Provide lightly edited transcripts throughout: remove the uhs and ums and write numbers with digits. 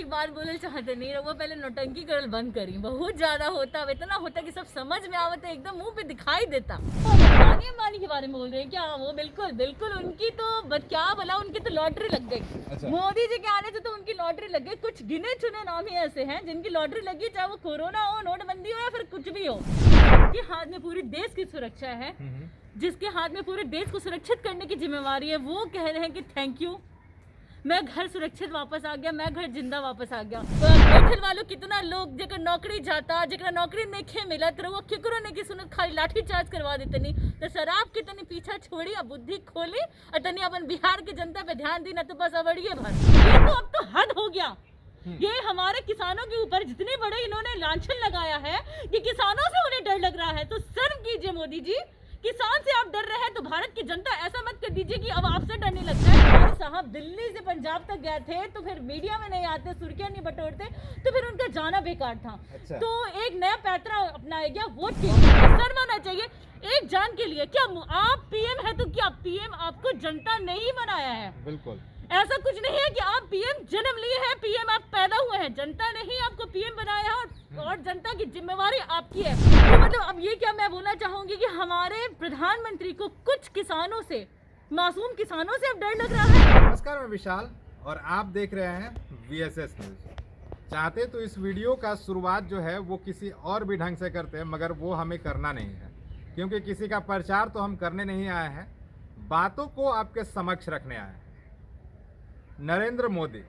एक बार बोले चाहते नहीं रहो, पहले नौटंकी करल बंद करी, बहुत ज्यादा होता, इतना होता कि सब समझ में आवता, एकदम मुंह पे दिखाई देता। अंबानी अंबानी के बारे में बोल रहे हैं क्या? वो बिल्कुल बिल्कुल उनकी तो क्या बोला, उनकी तो लॉटरी लग गई। अच्छा। मोदी जी के आने से तो उनकी लॉटरी लग गई। कुछ गिने चुने नाम ही ऐसे हैं जिनकी लॉटरी लगी, चाहे वो कोरोना हो, नोटबंदी हो या फिर कुछ भी हो। के हाथ में पूरी देश की सुरक्षा है, जिसके हाथ में पूरे देश को सुरक्षित करने की जिम्मेवारी है, वो कह रहे हैं कि थैंक यू, मैं घर सुरक्षित वापस आ गया, मैं घर जिंदा वापस आ गया। तो बैठल वालों कितना लोग जेकर नौकरी जाता, जेकर नौकरी नहीं मिलत रहो, केकरो ने की सुनत, खाली लाठी चार्ज करवा देते नहीं। तो शराब के तनी पीछा छोड़ी, अब बुद्धि खोली और तनी अपन बिहार की जनता पे ध्यान दी, ना तो बस अवड़िए भर। ये तो अब तो हद हो गया। ये हमारे किसानों के ऊपर जितने बड़े इन्होंने लांछन लगाया है कि किसानों से उन्हें डर लग रहा है, तो शर्म कीजिए मोदी जी। किसान से आप डर रहे हैं तो भारत की जनता ऐसा मत कर दीजिए कि अब आपसे डरने लगता है। और साहब दिल्ली से पंजाब तक गए थे तो फिर मीडिया में नहीं आते, सुर्खियां नहीं बटोरते, तो फिर उनका जाना बेकार था। अच्छा। तो एक नया पैतरा अपनाया गया वोट के लिए। शर्म आना चाहिए एक जान के लिए। क्या आप पीएम है तो क्या पीएम आपको जनता नहीं बनाया है? बिल्कुल ऐसा कुछ नहीं है कि आप पीएम जन्म लिए हैं, पीएम आप पैदा हुए हैं, जनता ने ही आपको पीएम बनाया है और जनता की जिम्मेवारी आपकी है। तो मतलब अब ये क्या मैं बोलना चाहूंगी कि हमारे प्रधानमंत्री को कुछ किसानों से, मासूम किसानों से अब डर लग रहा है। नमस्कार, मैं विशाल और आप देख रहे हैं VSS न्यूज। चाहते तो इस वीडियो का शुरुआत जो है वो किसी और भी ढंग से करते हैं, मगर वो हमें करना नहीं है, क्योंकि किसी का प्रचार तो हम करने नहीं आए हैं, बातों को आपके समक्ष रखने आए हैं। नरेंद्र मोदी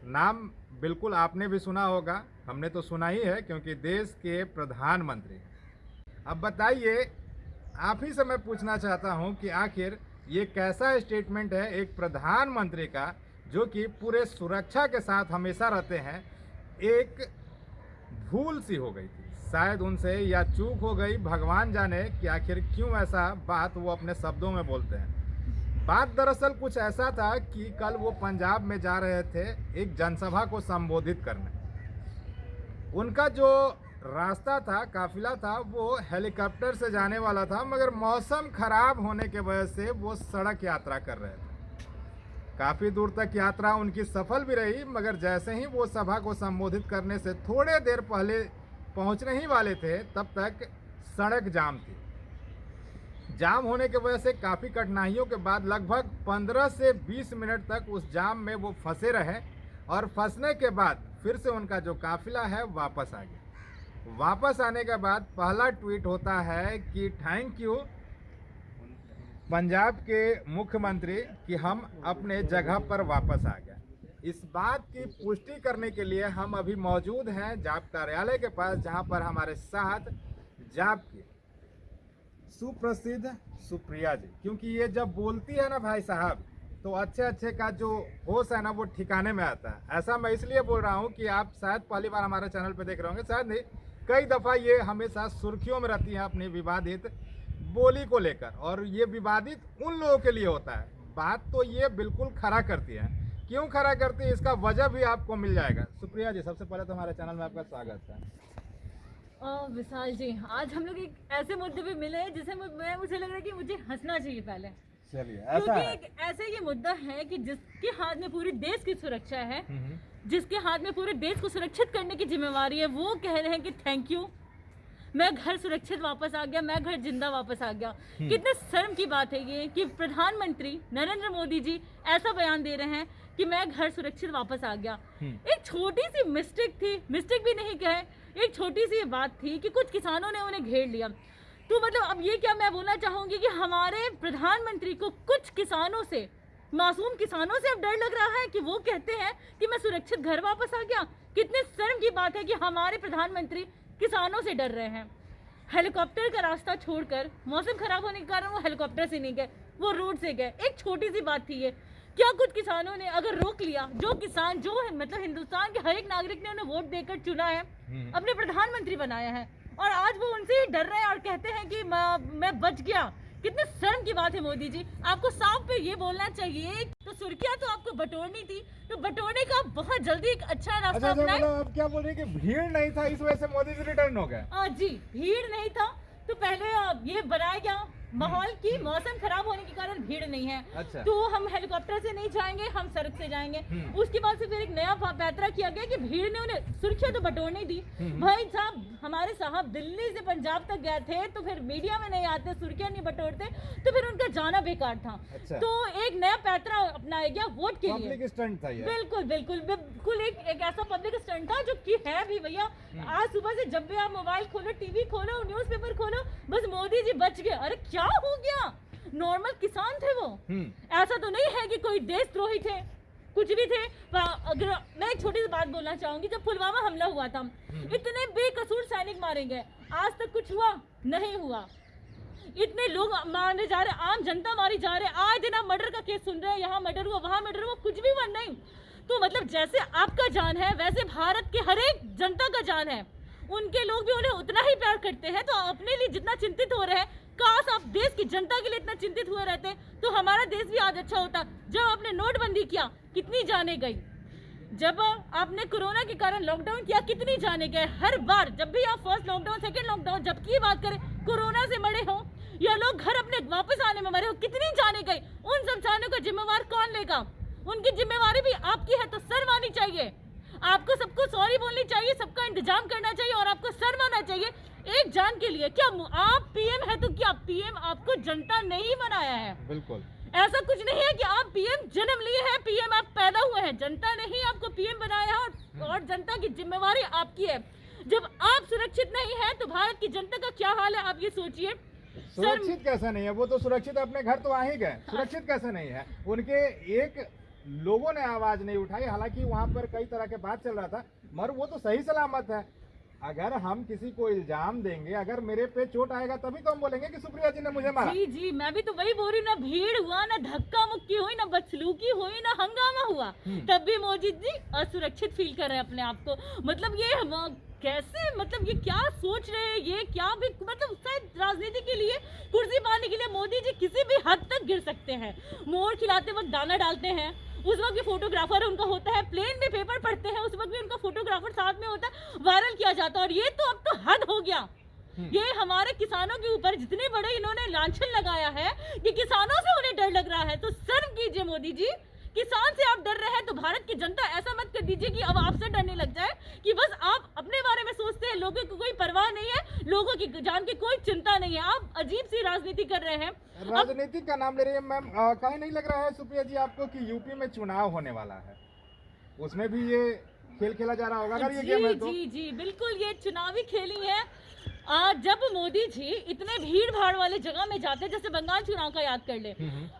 नाम बिल्कुल आपने भी सुना होगा, हमने तो सुना ही है क्योंकि देश के प्रधानमंत्री हैं। अब बताइए, आप ही से मैं पूछना चाहता हूं कि आखिर ये कैसा स्टेटमेंट है एक प्रधानमंत्री का, जो कि पूरे सुरक्षा के साथ हमेशा रहते हैं। एक भूल सी हो गई थी शायद उनसे, या चूक हो गई, भगवान जाने कि आखिर क्यों ऐसा बात वो अपने शब्दों में बोलते हैं। बात दरअसल कुछ ऐसा था कि कल वो पंजाब में जा रहे थे एक जनसभा को संबोधित करने। उनका जो रास्ता था, काफिला था, वो हेलीकॉप्टर से जाने वाला था, मगर मौसम खराब होने के वजह से वो सड़क यात्रा कर रहे थे। काफ़ी दूर तक यात्रा उनकी सफल भी रही, मगर जैसे ही वो सभा को संबोधित करने से थोड़े देर पहले पहुंचने ही वाले थे, तब तक सड़क जाम थी। जाम होने की वजह से काफ़ी कठिनाइयों के बाद लगभग 15 से 20 मिनट तक उस जाम में वो फंसे रहे और फंसने के बाद फिर से उनका जो काफिला है वापस आ गया। वापस आने के बाद पहला ट्वीट होता है कि थैंक यू पंजाब के मुख्यमंत्री कि हम अपने जगह पर वापस आ गए। इस बात की पुष्टि करने के लिए हम अभी मौजूद हैं जाप कार्यालय के पास, जहां पर हमारे साथ जाप की सुप्रसिद्ध सुप्रिया जी, क्योंकि ये जब बोलती है ना भाई साहब, तो अच्छे अच्छे का जो होश है ना वो ठिकाने में आता है। ऐसा मैं इसलिए बोल रहा हूँ कि आप शायद पहली बार हमारे चैनल पे देख रहे होंगे, शायद नहीं, कई दफ़ा ये हमेशा सुर्खियों में रहती है अपनी विवादित बोली को लेकर, और ये विवादित उन लोगों के लिए होता है। बात तो ये बिल्कुल खरा करती है। क्यों खरा करती है इसका वजह भी आपको मिल जाएगा। सुप्रिया जी, सबसे पहले तो हमारे चैनल में आपका स्वागत है। विशाल जी, आज हम लोग एक ऐसे मुद्दे पे मिले जिसे मुझे लग रहा है कि मुझे हंसना चाहिए पहले। चलिए, क्योंकि एक ऐसे ये मुद्दा है कि जिसके हाथ में पूरे देश की सुरक्षा है, जिसके हाथ में पूरे देश को सुरक्षित करने की जिम्मेवारी है, वो कह रहे हैं कि थैंक यू, मैं घर सुरक्षित वापस आ गया, मैं घर जिंदा वापस आ गया। कितने शर्म की बात है ये कि प्रधानमंत्री नरेंद्र मोदी जी ऐसा बयान दे रहे हैं कि मैं घर सुरक्षित वापस आ गया। एक छोटी सी मिस्टेक थी, मिस्टेक भी नहीं कहे, एक छोटी सी बात थी कि कुछ किसानों ने उन्हें घेर लिया। तो मतलब अब ये क्या मैं बोलना चाहूंगी कि हमारे प्रधानमंत्री को कुछ किसानों से, मासूम किसानों से अब डर लग रहा है कि वो कहते हैं कि मैं सुरक्षित घर वापस आ गया। कितने शर्म की बात है कि हमारे प्रधानमंत्री किसानों से डर रहे हैं। हेलीकॉप्टर का रास्ता छोड़कर, मौसम खराब होने के कारण वो हेलीकॉप्टर से नहीं गए, वो रोड से गए। एक छोटी सी बात थी ये। क्या कुछ किसानों ने अगर रोक लिया, जो किसान जो है मतलब हिंदुस्तान के हर एक नागरिक ने उन्हें वोट देकर चुना है, अपने प्रधानमंत्री बनाया है, और आज वो उनसे ही डर रहे हैं और कहते हैं कि मैं बच गया। कितने शर्म की बात है मोदी जी। आपको साफ पे ये बोलना चाहिए। तो सुर्खियां तो आपको बटोरनी थी, तो बटोरने का बहुत जल्दी एक अच्छा रास्ता अपनाएं। आप क्या बोल रहे हैं कि भीड़ नहीं था, इस वजह से मोदी जी रिटर्न हो गए? जी, भीड़ नहीं था तो पहले ये बनाया गया माहौल की मौसम खराब होने के कारण भीड़ नहीं है। अच्छा। तो हम हेलीकॉप्टर से नहीं जाएंगे, हम सड़क से जाएंगे। उसके बाद से फिर एक नया पैतरा किया गया कि भीड़ ने उन्हें सुर्खियां तो बटोर नहीं दी। भाई साहब, हमारे साहब दिल्ली से पंजाब तक गए थे, तो फिर मीडिया में नहीं आते, सुर्खियां नहीं बटोरते, तो फिर उनका जाना बेकार था। अच्छा। तो एक नया पैतरा अपनाया गया वोट के लिए। पब्लिक स्टंट था ये। बिल्कुल बिल्कुल बिल्कुल एक ऐसा पब्लिक स्टंट था जो कि है भी भैया। आज सुबह से जब भी आप मोबाइल खोलो, टीवी खोलो, न्यूज़पेपर खोलो, बस मोदी जी बच गए। अरे क्या हो गया? नॉर्मल किसान थे वो, ऐसा तो नहीं है कि कोई देशद्रोही थे, कुछ भी थे। अगर मैं एक छोटी सी बात बोलना चाहूंगी, जब पुलवामा हमला हुआ था, इतने बेकसूर सैनिक मारे गए, आज तक कुछ हुआ नहीं हुआ। इतने लोग मारे जा रहे, आम जनता मारी जा रहे, आए दिन आप मर्डर का केस सुन रहे हैं, यहाँ मर्डर हुआ, वहाँ मर्डर हुआ, कुछ भी हुआ नहीं। तो मतलब जैसे आपका जान है, वैसे भारत के हर एक जनता का जान है। उनके लोग भी उन्हें उतना ही प्यार करते हैं। तो अपने लिए जितना चिंतित हो रहे हैं, काश आप देश की जनता के लिए इतना चिंतित हुए रहते तो हमारा देश भी आज अच्छा होता। जब आपने नोटबंदी किया, कितनी जाने गई। जब आपने कोरोना के कारण लॉकडाउन किया, कितनी जाने गए। हर बार जब भी आप फर्स्ट लॉकडाउन, सेकंड लॉकडाउन, जबकि बात करें कोरोना से मरे हो या लोग घर अपने वापस आने में मरे हो, कितनी जाने गई। उन सब जानों का जिम्मेवार कौन लेगा? उनकी जिम्मेवारी भी आपकी है, तो शर्म आनी चाहिए। आपको सबको सॉरी बोलनी चाहिए, सबका इंतजाम करना चाहिए और आपको शर्म आना चाहिए एक जान के लिए। क्या आप पीएम है तो क्या पीएम आपको जनता नहीं बनाया है? बिल्कुल ऐसा कुछ नहीं है कि आप पीएम जन्म लिए हैं, पीएम आप पैदा हुए हैं। जनता ने ही आपको पीएम बनाया है और जनता की जिम्मेवारी आपकी है। जब आप सुरक्षित नहीं है तो भारत की जनता का क्या हाल है, आप ये सोचिए। सुरक्षित कैसे नहीं है? वो तो सुरक्षित अपने घर तो आ ही गए, सुरक्षित कैसे नहीं है? उनके एक लोगों ने आवाज नहीं उठाई, हालांकि वहां पर कई तरह के बात चल रहा था, मगर वो तो सही सलामत है। अगर हम किसी को इल्जाम देंगे, अगर मेरे पे चोट आएगा तभी तो हम बोलेंगे कि सुप्रिया जी ने मुझे मारा। जी जी, मैं भी तो वही बोल रही हूँ। ना भीड़ हुआ, ना धक्का मुक्की हुई, ना बदसलूकी हुई, ना हंगामा हुआ, तब भी मोदी जी असुरक्षित फील कर रहे हैं अपने आप को। मतलब ये कैसे, मतलब ये क्या सोच रहे हैं, ये क्या भी, मतलब शायद राजनीति के लिए, कुर्सी पाने के लिए मोदी जी किसी भी हद तक गिर सकते हैं। मोर खिलाते वक्त दाना डालते हैं, उस वक्त भी फोटोग्राफर उनका होता है। प्लेन में पेपर पढ़ते हैं, उस वक्त भी उनका फोटोग्राफर साथ में होता है, वायरल किया जाता है। और ये तो अब तो हद हो गया। ये हमारे किसानों के ऊपर जितने बड़े इन्होंने लांछन लगाया है कि किसानों से उन्हें डर लग रहा है, तो शर्म कीजिए मोदी जी। किसान से आप डर रहे हैं तो भारत की जनता ऐसा मत कर दीजिए कि अब आपसे डरने लग जाए, कि बस आप अपने बारे में सोचते हैं, लोगों को कोई परवाह नहीं है, लोगों की जान की कोई चिंता नहीं है। आप अजीब सी राजनीति कर रहे हैं। राजनीति का नाम ले रही है मैम। कहीं नहीं लग रहा है सुप्रिया जी आपको कि यूपी में चुनाव होने वाला है, उसमें भी ये खेल खेला जा रहा होगा अगर ये गेम है तो? जी जी बिल्कुल, ये चुनावी खेली है। जब मोदी जी इतने भीड़ भाड़ वाले जगह में जाते हैं, जैसे बंगाल चुनाव का याद कर ले,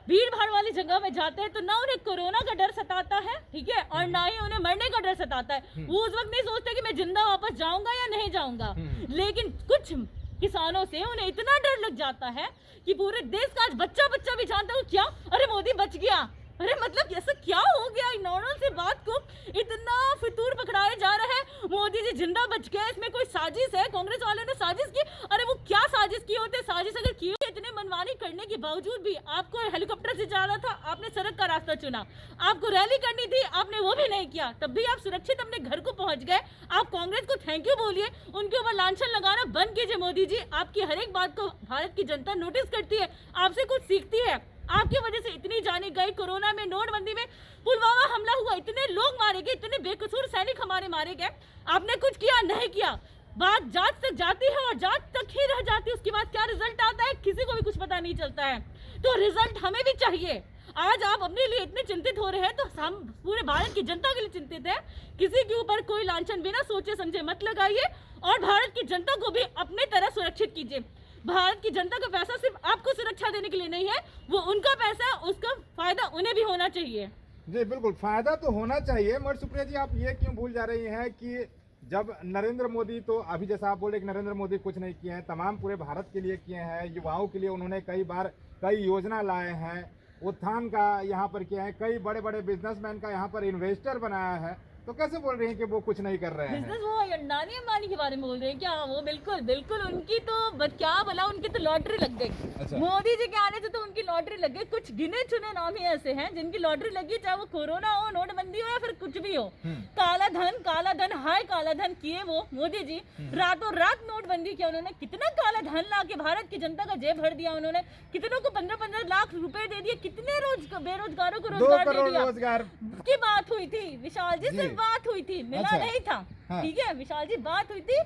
भीड़ भाड़ वाली जगह में जाते हैं तो ना उन्हें कोरोना का डर सताता है, ठीक है, और ना ही उन्हें मरने का डर सताता है। वो उस वक्त नहीं सोचते कि मैं जिंदा वापस जाऊंगा या नहीं जाऊंगा। लेकिन कुछ किसानों से उन्हें इतना डर लग जाता है कि पूरे देश का आज बच्चा बच्चा भी जानता है क्या, अरे मोदी बच गया। अरे मतलब ऐसा क्या हो गया? नॉर्मल से बात को इतना फितूर पकड़ाया जा रहा है। मोदी जी जिंदा बच गए, इसमें कोई साजिश है, कांग्रेस वालों ने साजिश की। अरे वो क्या साजिश की होते? साजिश अगर की होती, इतने मनमानी करने के बावजूद भी आपको हेलीकॉप्टर से जाना था, आपने सड़क का रास्ता चुना। आपको रैली करनी थी, आपने वो भी नहीं किया, तब भी आप सुरक्षित अपने घर को पहुंच गए। आप कांग्रेस को थैंक यू बोलिए, उनके ऊपर लांछन लगाना बंद कीजिए। मोदी जी, आपकी हर एक बात को भारत की जनता नोटिस करती है, आपसे कुछ सीखती है। आपकी वजह से इतनी जाने गई, कोरोना में, नोटबंदी में, पुलवामा हमला हुआ, इतने लोग मारे गए, इतने बेकसूर सैनिक हमारे मारे गए। आपने कुछ किया नहीं किया। बात जांच तक जाती है और जांच तक ही रह जाती है, उसके बाद क्या रिजल्ट आता है किसी को भी कुछ पता नहीं चलता है। तो रिजल्ट हमें भी चाहिए। आज आप अपने लिए इतने चिंतित हो रहे हैं तो हम पूरे भारत की जनता के लिए चिंतित है। किसी के ऊपर कोई लांछन बिना सोचे समझे मत लगाइए और भारत की जनता को भी अपने तरह सुरक्षित कीजिए। भारत की जनता का पैसा सिर्फ आपको सुरक्षा देने के लिए नहीं है, वो उनका पैसा है, उसका फायदा उन्हें भी होना चाहिए। जी बिल्कुल, फायदा तो होना चाहिए, मगर सुप्रिया जी आप ये क्यों भूल जा रही हैं कि जब नरेंद्र मोदी, तो अभी जैसा आप बोले कि नरेंद्र मोदी कुछ नहीं किए हैं, तमाम पूरे भारत के लिए किए हैं, युवाओं के लिए उन्होंने कई बार कई योजना लाए हैं, उत्थान का यहाँ पर किया है, कई बड़े बड़े बिजनेसमैन का यहाँ पर इन्वेस्टर बनाया है। तो कैसे बोल रही हैं कि वो कुछ नहीं कर रहे हैं? बिजनेस वो अडानी अंबानी के बारे में बोल रहे हैं क्या? वो बिल्कुल बिल्कुल उनकी तो क्या बोला, उनकी तो लॉटरी लग गई। अच्छा। मोदी जी के आने से तो उनकी लॉटरी लग गई। कुछ गिने चुने नाम ही ऐसे हैं जिनकी लॉटरी लगी, चाहे वो कोरोना हो, नोटबंदी हो या फिर कुछ भी हो। काला धन हाय काला धन किए वो मोदी जी। रातों रात नोटबंदी किया उन्होंने। कितना काला धन ला के भारत की जनता का जेब भर दिया उन्होंने। कितनों को 15-15 लाख रुपए दे दिए। कितने बेरोजगारों को 2 रोजगार दे करोड़ दिया। रोजगार की बात हुई थी विशाल जी से, बात हुई थी, मिला अच्छा। नहीं था। हाँ। ठीक है विशाल जी, बात हुई थी।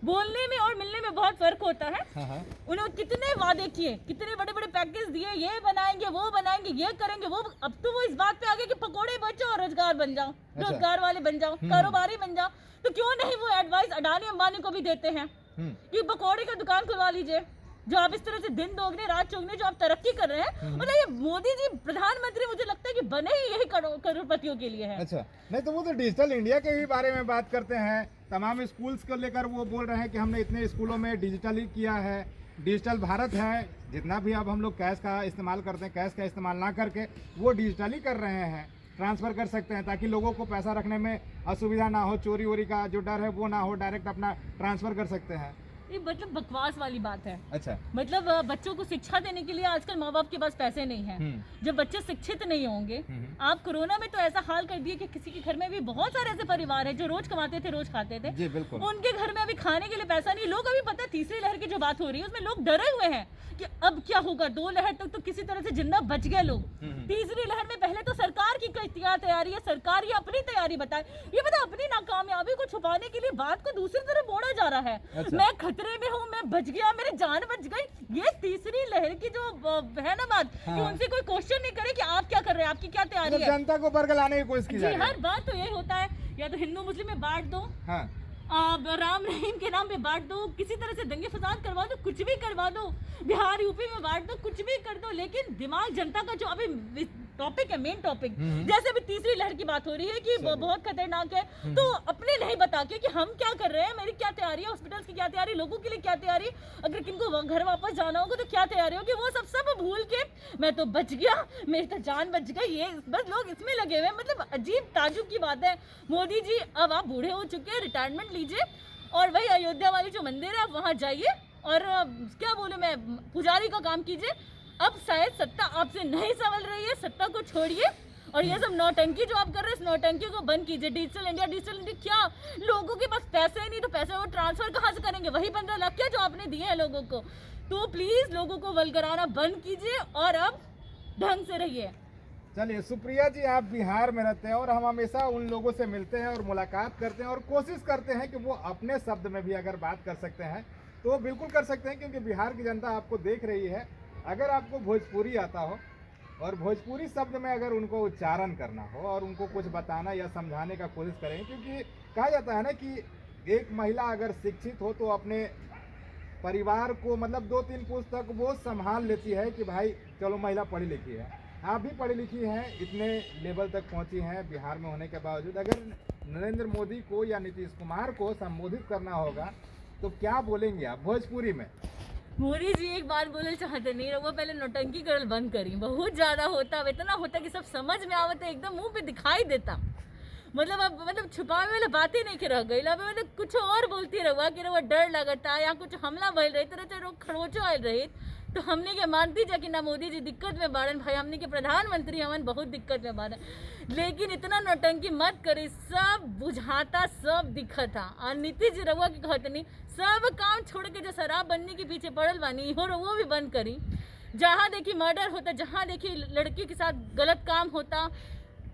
बोलने में और मिलने में बहुत फर्क होता है। हाँ। उन्होंने कितने वादे किए, कितने बड़े बड़े पैकेज दिए, ये बनाएंगे वो बनाएंगे, ये करेंगे वो। अब तो वो इस बात पे आ गए कि पकोड़े बेचो और रोजगार बन जाओ, रोजगार वाले बन जाओ, कारोबारी बन जाओ। तो क्यों नहीं वो एडवाइस अडानी अंबानी को भी देते हैं कि पकोड़े का दुकान खुलवा लीजिए। जो आप इस तरह से दिन दोगुने रात चौगुने जो आप तरक्की कर रहे हैं, मतलब ये मोदी जी प्रधानमंत्री मुझे लगता है कि बने ही यही करोड़पतियों के लिए है। अच्छा, नहीं तो वो तो डिजिटल इंडिया के भी बारे में बात करते हैं। तमाम स्कूल्स को लेकर वो बोल रहे हैं कि हमने इतने स्कूलों में डिजिटल ही किया है, डिजिटल भारत है। जितना भी अब हम लोग कैश का इस्तेमाल करते हैं, कैश का इस्तेमाल ना करके वो डिजिटली कर रहे हैं, ट्रांसफ़र कर सकते हैं ताकि लोगों को पैसा रखने में असुविधा ना हो, चोरी वोरी का जो डर है वो ना हो, डायरेक्ट अपना ट्रांसफ़र कर सकते हैं। ये मतलब बकवास वाली बात है। अच्छा। मतलब बच्चों को शिक्षा देने के लिए आजकल माँ बाप के पास पैसे नहीं हैं। जब बच्चे शिक्षित नहीं होंगे, आप कोरोना में तो ऐसा हाल कर दिए कि किसी के घर में भी बहुत सारे ऐसे परिवार हैं जो रोज कमाते थे, रोज खाते थे। जी बिल्कुल। उनके घर में अभी खाने के लिए पैसा नहीं। लोग अभी पता है तीसरी लहर की जो बात हो रही है उसमें लोग डरे हुए हैं कि अब क्या होगा। 2 लहर तक तो किसी तरह से जिंदा बच गए लोग। तीसरी लहर में पहले तो सरकार की क्या तैयारी है, सरकार ये अपनी तैयारी बताए। ये पता अपनी नाकामयाबी को छुपाने के लिए बात को दूसरी तरफ मोड़ा जा रहा है। अच्छा। मैं खतरे में हूँ, मैं बच गया, मेरी जान बच गई। ये तीसरी लहर की जो है ना बात, कि उनसे कोई क्वेश्चन नहीं करे कि आप क्या कर रहे हैं, आपकी क्या तैयारी है। जनता को बरगलाने की कोशिश की जा जी रही है। हर बात तो यही होता है, या तो हिंदू मुस्लिम में बांट दो, हाँ। राम रहीम के नाम पे बांट दो, किसी तरह से दंगे फसाद करवा दो, कुछ भी करवा दो, बिहार यूपी में बांट दो, कुछ भी कर दो। लेकिन दिमाग जनता का जो अभी टॉपिक है, मेन टॉपिक, जैसे अभी तीसरी लहर की बात हो रही है कि बहुत खतरनाक है, तो अपने नहीं बता के कि हम क्या कर रहे हैं, मेरी क्या तैयारी है, हॉस्पिटल्स की क्या तैयारी, लोगों के लिए क्या तैयारी, अगर किनको घर वापस जाना होगा तो क्या तैयारी होगी, वो सब भूल के मैं तो बच गया, मेरी तो जान बच गई, ये बस लोग इसमें लगे हुए। मतलब अजीब ताजुब की बात है। मोदी जी अब आप बूढ़े हो चुके हैं, रिटायरमेंट लीजिए और वही अयोध्या वाली जो मंदिर है आप वहाँ जाइए और क्या बोलूं मैं, पुजारी का काम कीजिए। अब शायद सत्ता आपसे नहीं संभल रही है, सत्ता को छोड़िए और ये सब नौटंकी जो आप कर रहे हैं, इस नौटंकी को बंद कीजिए। डिजिटल इंडिया क्या, लोगों के पास पैसे ही नहीं तो पैसे वो ट्रांसफर कहाँ से करेंगे? वही 15 लाख क्या जो आपने दिए हैं लोगों को। तो प्लीज लोगों को वलगराना बंद कीजिए और अब ढंग से रहिए। चलिए सुप्रिया जी, आप बिहार में रहते हैं और हम हमेशा उन लोगों से मिलते हैं और मुलाकात करते हैं और कोशिश करते हैं कि वो अपने शब्द में भी अगर बात कर सकते हैं तो बिल्कुल कर सकते हैं, क्योंकि बिहार की जनता आपको देख रही है। अगर आपको भोजपुरी आता हो और भोजपुरी शब्द में अगर उनको उच्चारण करना हो और उनको कुछ बताना या समझाने का कोशिश करें, क्योंकि कहा जाता है ना कि एक महिला अगर शिक्षित हो तो अपने परिवार को मतलब 2-3 पुस्त तक वो संभाल लेती है कि भाई चलो महिला पढ़ी लिखी है। आप भी पढ़ी लिखी हैं, इतने लेवल तक पहुंची हैं बिहार में होने के बावजूद। अगर नरेंद्र मोदी को या नीतीश कुमार को संबोधित करना होगा तो क्या बोलेंगे आप भोजपुरी में? मोदी जी एक बार बोले चाहते नहीं रहो, पहले नौटंकी करल बंद करी। बहुत ज्यादा होता, इतना होता कि सब समझ में आवता, एकदम मुंह पे दिखाई देता। मतलब अब मतलब छुपावे वाला बातें नहीं के रह गई। मतलब कुछ और बोलती रहुआ कि रहुआ डर लगता या कुछ हमला भइल रही तरह खड़ोचो आयल रही तो हमने के मानती जा कि ना मोदी जी दिक्कत में बाड़न, भाई हमने के प्रधानमंत्री हमन बहुत दिक्कत में बाड़न। लेकिन इतना नौटंकी मत करी, सब बुझाता, सब दिखता। और नीतीश जी रहुआ की कहते नहीं, सब काम छोड़ के जो शराब बनने के पीछे पड़ल बानी हो वो भी बंद करी। जहाँ देखी मर्डर होता, जहाँ देखी लड़की के साथ गलत काम होता,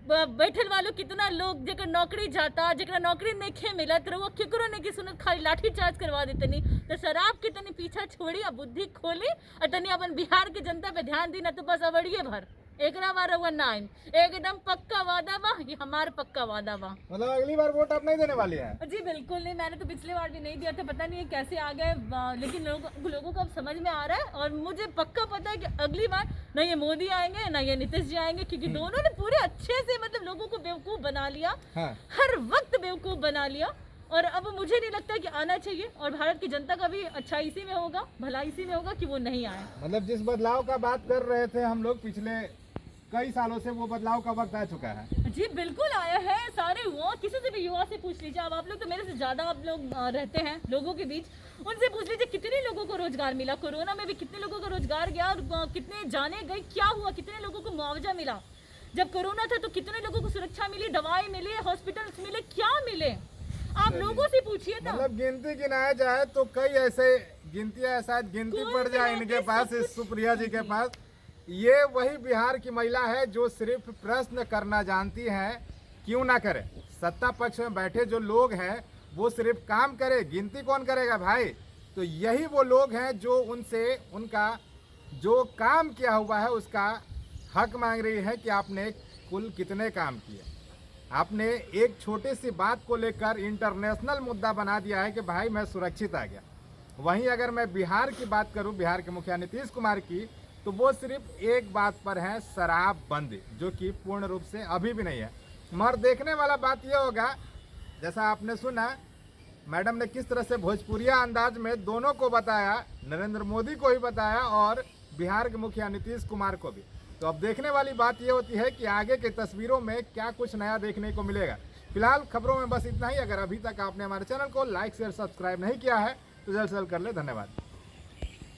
बैठल वालों कितना लोग जेकर नौकरी जाता, जेकर नौकरी नहीं मिलत रहो केकरो नहीं की सुनत, खाली लाठी चार्ज करवा देते नहीं। तो शराब के तनी पीछा छोड़ी और बुद्धि खोली और तनी अपन बिहार के जनता पे ध्यान दी, ना तो बस अवड़िए भर एकरा बार रहुआ नाइन एकदम पक्का वादा बा, ये हमारा पक्का वादा बा। मतलब अगली बार वोट आप नहीं देने वाली हैं? जी बिल्कुल नहीं, मैंने तो पिछले बार भी नहीं दिया था, पता नहीं ये कैसे आ गए, लेकिन लोगों को अब समझ में आ रहा है। और मुझे पक्का पता है कि अगली बार ना ये मोदी आएंगे ना ये नीतीश जी आएंगे, क्योंकि दोनों ने पूरे अच्छे से मतलब लोगों को बेवकूफ बना लिया। हाँ। हर वक्त बेवकूफ बना लिया। और अब मुझे नहीं लगता कि आना चाहिए, और भारत की जनता का भी अच्छा इसी में होगा, भला इसी में होगा कि वो नहीं आए। मतलब जिस बदलाव का बात कर रहे थे हम लोग पिछले कई सालों से, वो बदलाव का वक्त आ चुका है। जी बिल्कुल आया है। सारे युवा, किसी से भी युवा से पूछ लीजिए, अब आप लोग तो मेरे से ज़्यादा आप लोग रहते हैं लोगों के बीच, उनसे पूछ लीजिए कितने लोगों को रोजगार मिला, कोरोना में भी कितने लोगों का रोजगार गया और कितने जाने गए, क्या हुआ, कितने लोगों को मुआवजा मिला। जब कोरोना था तो कितने लोगों को सुरक्षा मिली, दवाई मिली, हॉस्पिटल्स मिले, क्या मिले, आप लोगों से पूछिए ना। मतलब गिनती गिनाया जाए तो कई ऐसे गिनतियां शायद गिनती पड़ जाए इनके पास, इस सुप्रिया जी के पास। ये वही बिहार की महिला है जो सिर्फ प्रश्न करना जानती है, क्यों ना करे। सत्ता पक्ष में बैठे जो लोग हैं वो सिर्फ काम करे, गिनती कौन करेगा भाई। तो यही वो लोग हैं जो उनसे उनका जो काम किया हुआ है उसका हक मांग रही है कि आपने कुल कितने काम किए। आपने एक छोटी सी बात को लेकर इंटरनेशनल मुद्दा बना दिया है कि भाई मैं सुरक्षित आ गया। वहीं अगर मैं बिहार की बात करूं, बिहार के मुखिया नीतीश कुमार की, तो वो सिर्फ एक बात पर है, शराबबंदी, जो कि पूर्ण रूप से अभी भी नहीं है। मगर देखने वाला बात यह होगा, जैसा आपने सुना मैडम ने किस तरह से भोजपुरिया अंदाज में दोनों को बताया, नरेंद्र मोदी को भी बताया और बिहार के मुखिया नीतीश कुमार को भी। तो अब देखने वाली बात यह होती है कि आगे की तस्वीरों में क्या कुछ नया देखने को मिलेगा। फिलहाल खबरों में बस इतना ही। अगर अभी तक आपने हमारे चैनल को लाइक शेयर सब्सक्राइब नहीं किया है तो जल्द से जल्द कर ले। धन्यवाद।